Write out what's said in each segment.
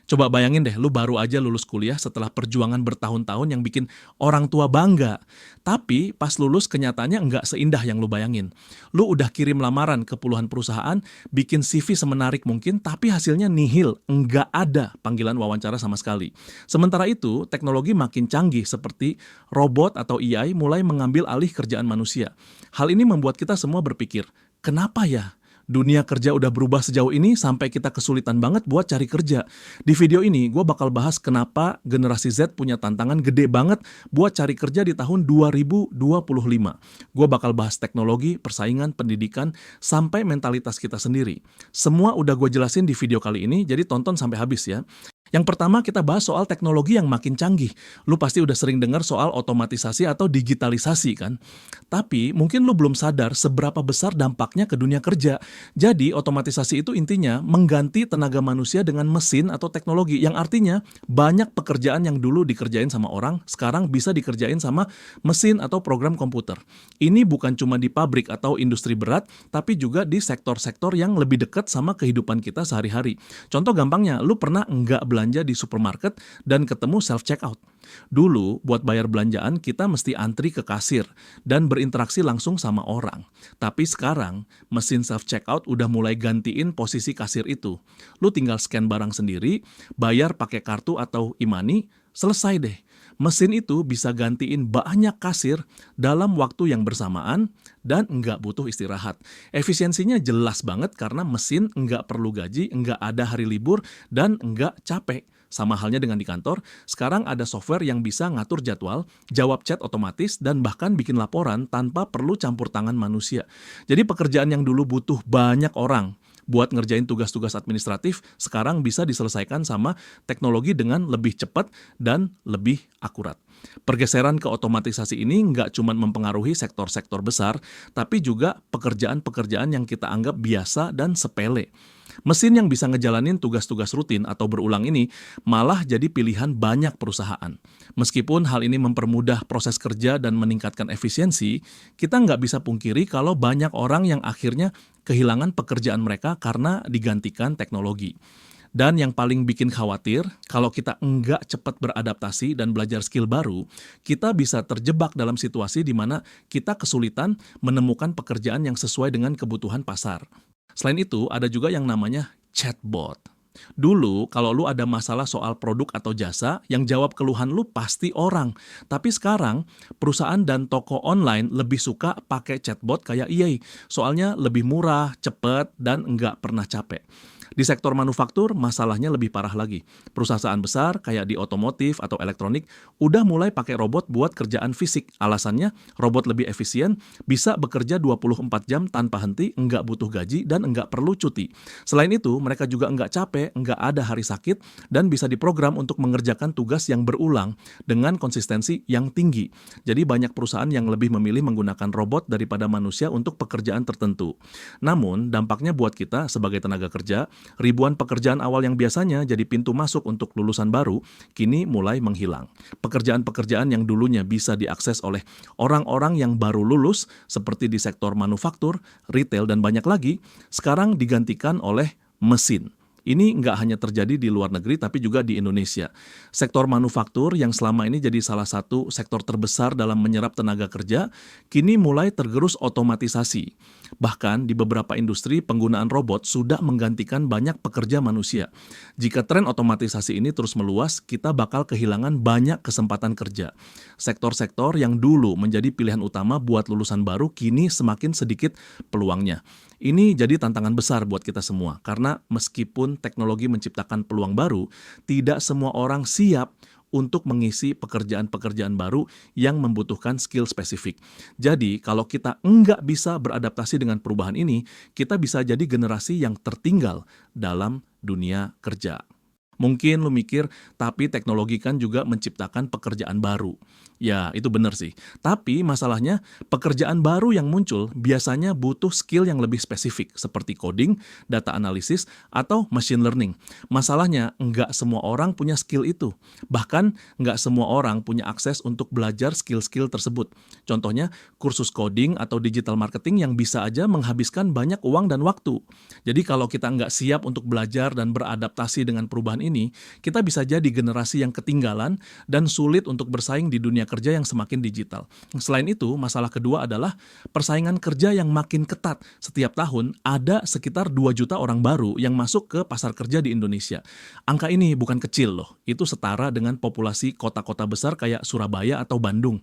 Coba bayangin deh, lu baru aja lulus kuliah setelah perjuangan bertahun-tahun yang bikin orang tua bangga. Tapi pas lulus kenyataannya nggak seindah yang lu bayangin. Lu udah kirim lamaran ke puluhan perusahaan, bikin CV semenarik mungkin, tapi hasilnya nihil, nggak ada panggilan wawancara sama sekali. Sementara itu, teknologi makin canggih seperti robot atau AI mulai mengambil alih kerjaan manusia. Hal ini membuat kita semua berpikir, kenapa ya? Dunia kerja udah berubah sejauh ini sampai kita kesulitan banget buat cari kerja. Di video ini, gue bakal bahas kenapa generasi Z punya tantangan gede banget buat cari kerja di tahun 2025. Gue bakal bahas teknologi, persaingan, pendidikan, sampai mentalitas kita sendiri. Semua udah gue jelasin di video kali ini, jadi tonton sampai habis ya. Yang pertama kita bahas soal teknologi yang makin canggih. Lu pasti udah sering dengar soal otomatisasi atau digitalisasi kan? Tapi mungkin lu belum sadar seberapa besar dampaknya ke dunia kerja. Jadi otomatisasi itu intinya mengganti tenaga manusia dengan mesin atau teknologi. Yang artinya banyak pekerjaan yang dulu dikerjain sama orang, sekarang bisa dikerjain sama mesin atau program komputer. Ini bukan cuma di pabrik atau industri berat, tapi juga di sektor-sektor yang lebih dekat sama kehidupan kita sehari-hari. Contoh gampangnya, lu pernah nggak belanja di supermarket dan ketemu self-checkout. Dulu, buat bayar belanjaan, kita mesti antri ke kasir dan berinteraksi langsung sama orang. Tapi sekarang, mesin self-checkout udah mulai gantiin posisi kasir itu. Lu tinggal scan barang sendiri, bayar pakai kartu atau e-money, selesai deh. Mesin itu bisa gantiin banyak kasir dalam waktu yang bersamaan dan nggak butuh istirahat. Efisiensinya jelas banget karena mesin nggak perlu gaji, nggak ada hari libur, dan nggak capek. Sama halnya dengan di kantor, sekarang ada software yang bisa ngatur jadwal, jawab chat otomatis, dan bahkan bikin laporan tanpa perlu campur tangan manusia. Jadi pekerjaan yang dulu butuh banyak orang buat ngerjain tugas-tugas administratif, sekarang bisa diselesaikan sama teknologi dengan lebih cepat dan lebih akurat. Pergeseran ke otomatisasi ini nggak cuma mempengaruhi sektor-sektor besar, tapi juga pekerjaan-pekerjaan yang kita anggap biasa dan sepele. Mesin yang bisa ngejalanin tugas-tugas rutin atau berulang ini malah jadi pilihan banyak perusahaan. Meskipun hal ini mempermudah proses kerja dan meningkatkan efisiensi, kita nggak bisa pungkiri kalau banyak orang yang akhirnya kehilangan pekerjaan mereka karena digantikan teknologi. Dan yang paling bikin khawatir, kalau kita enggak cepat beradaptasi dan belajar skill baru, kita bisa terjebak dalam situasi di mana kita kesulitan menemukan pekerjaan yang sesuai dengan kebutuhan pasar. Selain itu, ada juga yang namanya chatbot. Dulu, kalau lu ada masalah soal produk atau jasa, yang jawab keluhan lu pasti orang. Tapi sekarang, perusahaan dan toko online lebih suka pakai chatbot kayak EA. Soalnya lebih murah, cepet, dan nggak pernah capek. Di sektor manufaktur, masalahnya lebih parah lagi. Perusahaan besar, kayak di otomotif atau elektronik, udah mulai pakai robot buat kerjaan fisik. Alasannya, robot lebih efisien, bisa bekerja 24 jam tanpa henti, nggak butuh gaji, dan nggak perlu cuti. Selain itu, mereka juga nggak capek, nggak ada hari sakit, dan bisa diprogram untuk mengerjakan tugas yang berulang dengan konsistensi yang tinggi. Jadi banyak perusahaan yang lebih memilih menggunakan robot daripada manusia untuk pekerjaan tertentu. Namun, dampaknya buat kita sebagai tenaga kerja, ribuan pekerjaan awal yang biasanya jadi pintu masuk untuk lulusan baru, kini mulai menghilang. Pekerjaan-pekerjaan yang dulunya bisa diakses oleh orang-orang yang baru lulus, seperti di sektor manufaktur, retail, dan banyak lagi, sekarang digantikan oleh mesin. Ini nggak hanya terjadi di luar negeri, tapi juga di Indonesia. Sektor manufaktur yang selama ini jadi salah satu sektor terbesar dalam menyerap tenaga kerja, kini mulai tergerus otomatisasi. Bahkan di beberapa industri, penggunaan robot sudah menggantikan banyak pekerja manusia. Jika tren otomatisasi ini terus meluas, kita bakal kehilangan banyak kesempatan kerja. Sektor-sektor yang dulu menjadi pilihan utama buat lulusan baru, kini semakin sedikit peluangnya. Ini jadi tantangan besar buat kita semua, karena meskipun teknologi menciptakan peluang baru, tidak semua orang siap untuk mengisi pekerjaan-pekerjaan baru yang membutuhkan skill spesifik. Jadi, kalau kita nggak bisa beradaptasi dengan perubahan ini, kita bisa jadi generasi yang tertinggal dalam dunia kerja. Mungkin lu mikir, tapi teknologi kan juga menciptakan pekerjaan baru. Ya, itu benar sih. Tapi masalahnya, pekerjaan baru yang muncul biasanya butuh skill yang lebih spesifik, seperti coding, data analisis, atau machine learning. Masalahnya, nggak semua orang punya skill itu. Bahkan, nggak semua orang punya akses untuk belajar skill-skill tersebut. Contohnya, kursus coding atau digital marketing yang bisa aja menghabiskan banyak uang dan waktu. Jadi kalau kita nggak siap untuk belajar dan beradaptasi dengan perubahan ini, kita bisa jadi generasi yang ketinggalan dan sulit untuk bersaing di dunia kerja yang semakin digital. Selain itu, masalah kedua adalah persaingan kerja yang makin ketat. Setiap tahun ada sekitar 2 juta orang baru yang masuk ke pasar kerja di Indonesia. Angka ini bukan kecil loh, itu setara dengan populasi kota-kota besar kayak Surabaya atau Bandung.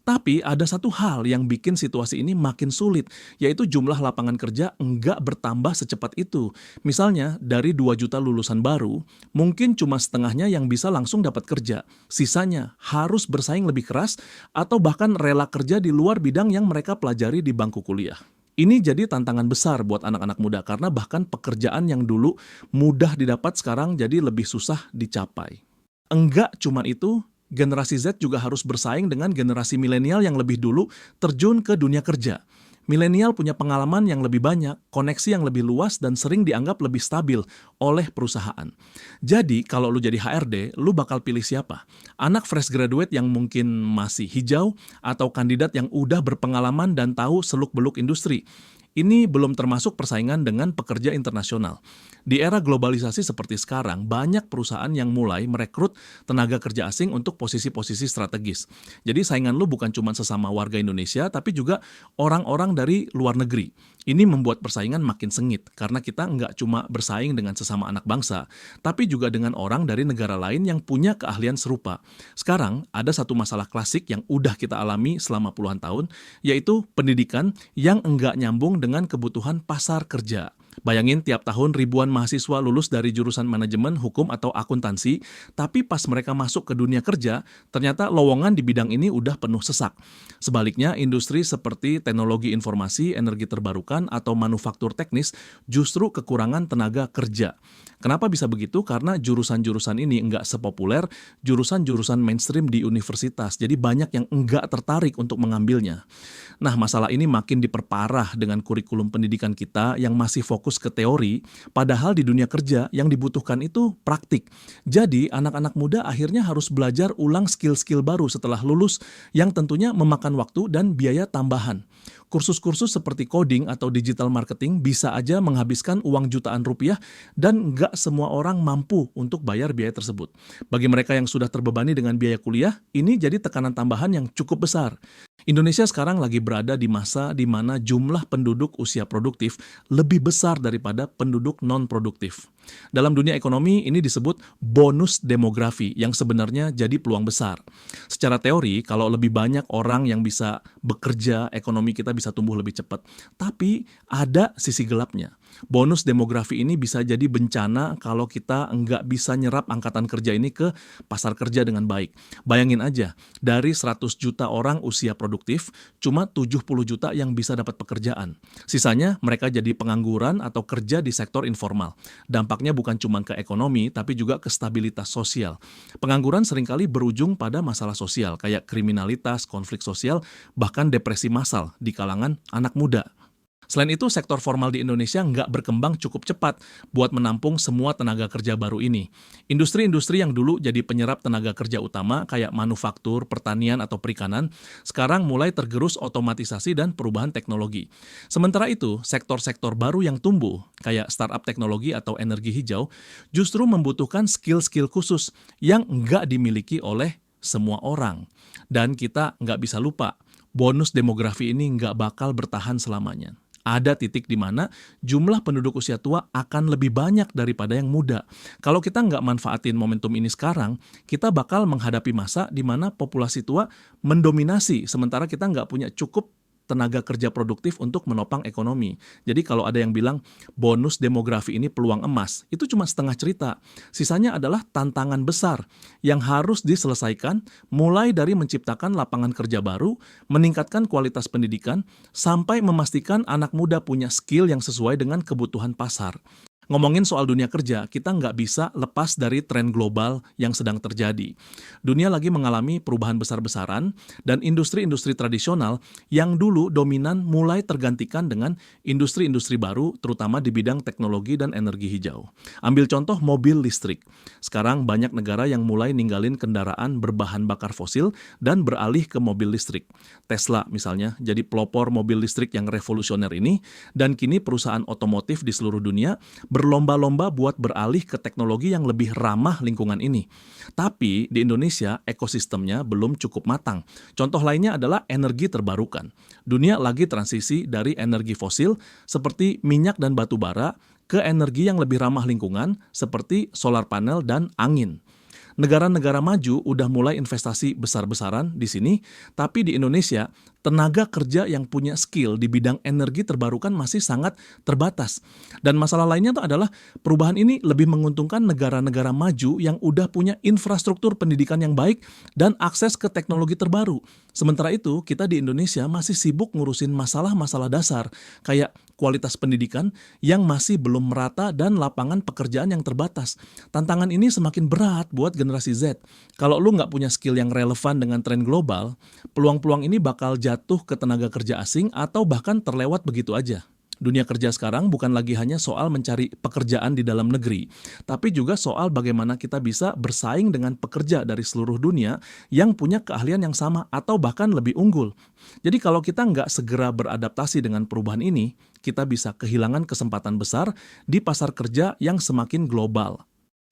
Tapi ada satu hal yang bikin situasi ini makin sulit, yaitu jumlah lapangan kerja enggak bertambah secepat itu. Misalnya, dari 2 juta lulusan baru, mungkin cuma setengahnya yang bisa langsung dapat kerja. Sisanya harus bersaing lebih keras atau bahkan rela kerja di luar bidang yang mereka pelajari di bangku kuliah. Ini jadi tantangan besar buat anak-anak muda karena bahkan pekerjaan yang dulu mudah didapat sekarang jadi lebih susah dicapai. Enggak cuma itu, generasi Z juga harus bersaing dengan generasi milenial yang lebih dulu terjun ke dunia kerja. Milenial punya pengalaman yang lebih banyak, koneksi yang lebih luas, dan sering dianggap lebih stabil oleh perusahaan. Jadi, kalau lu jadi HRD, lu bakal pilih siapa? Anak fresh graduate yang mungkin masih hijau, atau kandidat yang udah berpengalaman dan tahu seluk-beluk industri? Ini belum termasuk persaingan dengan pekerja internasional. Di era globalisasi seperti sekarang, banyak perusahaan yang mulai merekrut tenaga kerja asing untuk posisi-posisi strategis. Jadi saingan lu bukan cuma sesama warga Indonesia, tapi juga orang-orang dari luar negeri. Ini membuat persaingan makin sengit, karena kita nggak cuma bersaing dengan sesama anak bangsa, tapi juga dengan orang dari negara lain yang punya keahlian serupa. Sekarang, ada satu masalah klasik yang udah kita alami selama puluhan tahun, yaitu pendidikan yang enggak nyambung dengan kebutuhan pasar kerja. Bayangin tiap tahun ribuan mahasiswa lulus dari jurusan manajemen, hukum, atau akuntansi, tapi pas mereka masuk ke dunia kerja, ternyata lowongan di bidang ini udah penuh sesak. Sebaliknya, industri seperti teknologi informasi, energi terbarukan, atau manufaktur teknis justru kekurangan tenaga kerja. Kenapa bisa begitu? Karena jurusan-jurusan ini enggak sepopuler jurusan-jurusan mainstream di universitas, jadi banyak yang enggak tertarik untuk mengambilnya. Nah, masalah ini makin diperparah dengan kurikulum pendidikan kita yang masih fokus ke teori, padahal di dunia kerja yang dibutuhkan itu praktik. Jadi, anak-anak muda akhirnya harus belajar ulang skill-skill baru setelah lulus yang tentunya memakan waktu dan biaya tambahan. Kursus-kursus seperti coding atau digital marketing bisa aja menghabiskan uang jutaan rupiah dan nggak semua orang mampu untuk bayar biaya tersebut. Bagi mereka yang sudah terbebani dengan biaya kuliah, ini jadi tekanan tambahan yang cukup besar. Indonesia sekarang lagi berada di masa di mana jumlah penduduk usia produktif lebih besar daripada penduduk non-produktif. Dalam dunia ekonomi, ini disebut bonus demografi yang sebenarnya jadi peluang besar. Secara teori, kalau lebih banyak orang yang bisa bekerja, ekonomi kita bisa tumbuh lebih cepat. Tapi ada sisi gelapnya. Bonus demografi ini bisa jadi bencana kalau kita nggak bisa nyerap angkatan kerja ini ke pasar kerja dengan baik. Bayangin aja, dari 100 juta orang usia produktif, cuma 70 juta yang bisa dapat pekerjaan. Sisanya mereka jadi pengangguran atau kerja di sektor informal. Dampaknya bukan cuma ke ekonomi, tapi juga ke stabilitas sosial. Pengangguran seringkali berujung pada masalah sosial, kayak kriminalitas, konflik sosial, bahkan depresi massal di kalangan anak muda. Selain itu, sektor formal di Indonesia nggak berkembang cukup cepat buat menampung semua tenaga kerja baru ini. Industri-industri yang dulu jadi penyerap tenaga kerja utama kayak manufaktur, pertanian, atau perikanan, sekarang mulai tergerus otomatisasi dan perubahan teknologi. Sementara itu, sektor-sektor baru yang tumbuh, kayak startup teknologi atau energi hijau, justru membutuhkan skill-skill khusus yang nggak dimiliki oleh semua orang. Dan kita nggak bisa lupa, bonus demografi ini nggak bakal bertahan selamanya. Ada titik di mana jumlah penduduk usia tua akan lebih banyak daripada yang muda. Kalau kita nggak manfaatin momentum ini sekarang, kita bakal menghadapi masa di mana populasi tua mendominasi, sementara kita nggak punya cukup tenaga kerja produktif untuk menopang ekonomi. Jadi kalau ada yang bilang bonus demografi ini peluang emas, itu cuma setengah cerita. Sisanya adalah tantangan besar yang harus diselesaikan mulai dari menciptakan lapangan kerja baru, meningkatkan kualitas pendidikan, sampai memastikan anak muda punya skill yang sesuai dengan kebutuhan pasar. Ngomongin soal dunia kerja, kita nggak bisa lepas dari tren global yang sedang terjadi. Dunia lagi mengalami perubahan besar-besaran, dan industri-industri tradisional yang dulu dominan mulai tergantikan dengan industri-industri baru, terutama di bidang teknologi dan energi hijau. Ambil contoh mobil listrik. Sekarang banyak negara yang mulai ninggalin kendaraan berbahan bakar fosil dan beralih ke mobil listrik. Tesla misalnya jadi pelopor mobil listrik yang revolusioner ini, dan kini perusahaan otomotif di seluruh dunia berlomba-lomba buat beralih ke teknologi yang lebih ramah lingkungan ini. Tapi di Indonesia ekosistemnya belum cukup matang. Contoh lainnya adalah energi terbarukan. Dunia lagi transisi dari energi fosil seperti minyak dan batu bara ke energi yang lebih ramah lingkungan seperti solar panel dan angin. Negara-negara maju udah mulai investasi besar-besaran di sini, tapi di Indonesia tenaga kerja yang punya skill di bidang energi terbarukan masih sangat terbatas. Dan masalah lainnya tuh adalah perubahan ini lebih menguntungkan negara-negara maju yang udah punya infrastruktur pendidikan yang baik dan akses ke teknologi terbaru. Sementara itu, kita di Indonesia masih sibuk ngurusin masalah-masalah dasar, kayak kualitas pendidikan yang masih belum merata dan lapangan pekerjaan yang terbatas. Tantangan ini semakin berat buat generasi Z. Kalau lu nggak punya skill yang relevan dengan tren global, peluang-peluang ini bakal jatuh ke tenaga kerja asing atau bahkan terlewat begitu aja. Dunia kerja sekarang bukan lagi hanya soal mencari pekerjaan di dalam negeri, tapi juga soal bagaimana kita bisa bersaing dengan pekerja dari seluruh dunia yang punya keahlian yang sama atau bahkan lebih unggul. Jadi kalau kita nggak segera beradaptasi dengan perubahan ini, kita bisa kehilangan kesempatan besar di pasar kerja yang semakin global.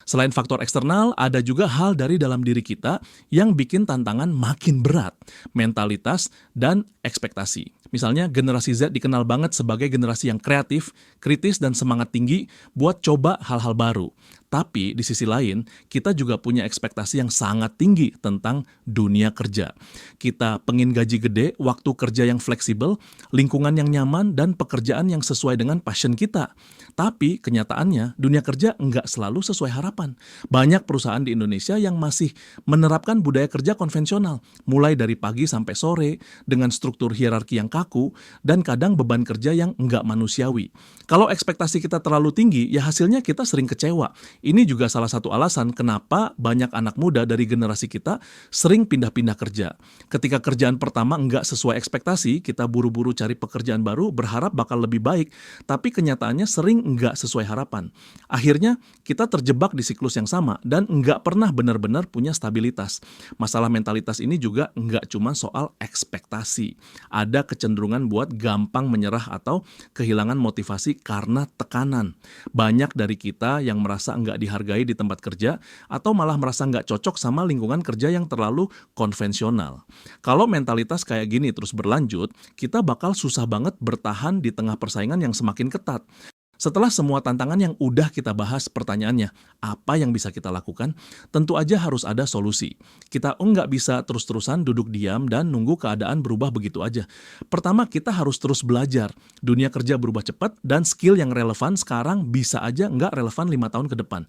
Selain faktor eksternal, ada juga hal dari dalam diri kita yang bikin tantangan makin berat, mentalitas dan ekspektasi. Misalnya generasi Z dikenal banget sebagai generasi yang kreatif, kritis, dan semangat tinggi buat coba hal-hal baru. Tapi di sisi lain, kita juga punya ekspektasi yang sangat tinggi tentang dunia kerja. Kita pengen gaji gede, waktu kerja yang fleksibel, lingkungan yang nyaman, dan pekerjaan yang sesuai dengan passion kita. Tapi kenyataannya, dunia kerja nggak selalu sesuai harapan. Banyak perusahaan di Indonesia yang masih menerapkan budaya kerja konvensional, mulai dari pagi sampai sore, dengan struktur hierarki yang kaku, dan kadang beban kerja yang nggak manusiawi. Kalau ekspektasi kita terlalu tinggi, ya hasilnya kita sering kecewa. Ini juga salah satu alasan kenapa banyak anak muda dari generasi kita sering pindah-pindah kerja. Ketika kerjaan pertama nggak sesuai ekspektasi, kita buru-buru cari pekerjaan baru, berharap bakal lebih baik, tapi kenyataannya sering nggak sesuai harapan. Akhirnya, kita terjebak di siklus yang sama dan nggak pernah benar-benar punya stabilitas. Masalah mentalitas ini juga nggak cuma soal ekspektasi. Ada kecenderungan buat gampang menyerah atau kehilangan motivasi karena tekanan. Banyak dari kita yang merasa nggak dihargai di tempat kerja atau malah merasa nggak cocok sama lingkungan kerja yang terlalu konvensional. Kalau mentalitas kayak gini terus berlanjut, kita bakal susah banget bertahan di tengah persaingan yang semakin ketat. Setelah semua tantangan yang udah kita bahas, pertanyaannya, apa yang bisa kita lakukan? Tentu aja harus ada solusi. Kita nggak bisa terus-terusan duduk diam dan nunggu keadaan berubah begitu aja. Pertama, kita harus terus belajar. Dunia kerja berubah cepat dan skill yang relevan sekarang bisa aja nggak relevan 5 tahun ke depan.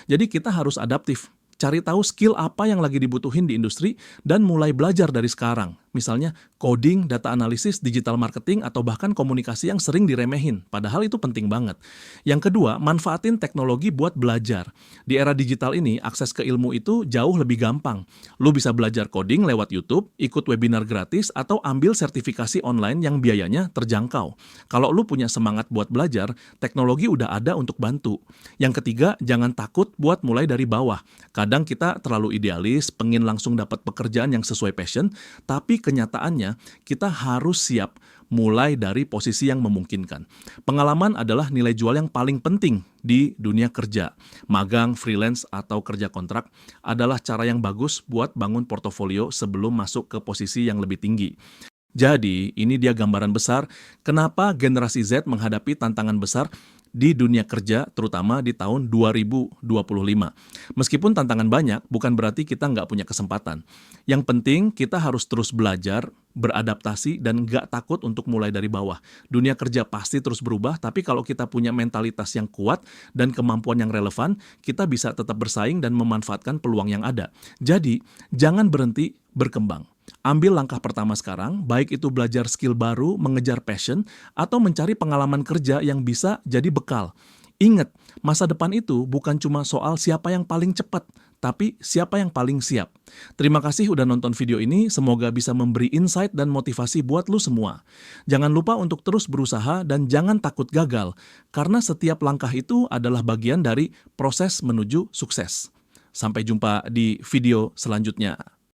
Jadi kita harus adaptif. Cari tahu skill apa yang lagi dibutuhin di industri dan mulai belajar dari sekarang. Misalnya coding, data analisis, digital marketing, atau bahkan komunikasi yang sering diremehin. Padahal itu penting banget. Yang kedua, manfaatin teknologi buat belajar. Di era digital ini, akses ke ilmu itu jauh lebih gampang. Lu bisa belajar coding lewat YouTube, ikut webinar gratis, atau ambil sertifikasi online yang biayanya terjangkau. Kalau lu punya semangat buat belajar, teknologi udah ada untuk bantu. Yang ketiga, jangan takut buat mulai dari bawah. Kadang kita terlalu idealis, pengen langsung dapat pekerjaan yang sesuai passion, tapi kenyataannya kita harus siap mulai dari posisi yang memungkinkan. Pengalaman adalah nilai jual yang paling penting di dunia kerja. Magang, freelance, atau kerja kontrak adalah cara yang bagus buat bangun portofolio sebelum masuk ke posisi yang lebih tinggi. Jadi, ini dia gambaran besar kenapa generasi Z menghadapi tantangan besar di dunia kerja, terutama di tahun 2025. Meskipun tantangan banyak, bukan berarti kita nggak punya kesempatan. Yang penting, kita harus terus belajar, beradaptasi, dan nggak takut untuk mulai dari bawah. Dunia kerja pasti terus berubah, tapi kalau kita punya mentalitas yang kuat dan kemampuan yang relevan, kita bisa tetap bersaing dan memanfaatkan peluang yang ada. Jadi, jangan berhenti berkembang. Ambil langkah pertama sekarang, baik itu belajar skill baru, mengejar passion, atau mencari pengalaman kerja yang bisa jadi bekal. Ingat, masa depan itu bukan cuma soal siapa yang paling cepat, tapi siapa yang paling siap. Terima kasih udah nonton video ini, semoga bisa memberi insight dan motivasi buat lu semua. Jangan lupa untuk terus berusaha dan jangan takut gagal, karena setiap langkah itu adalah bagian dari proses menuju sukses. Sampai jumpa di video selanjutnya.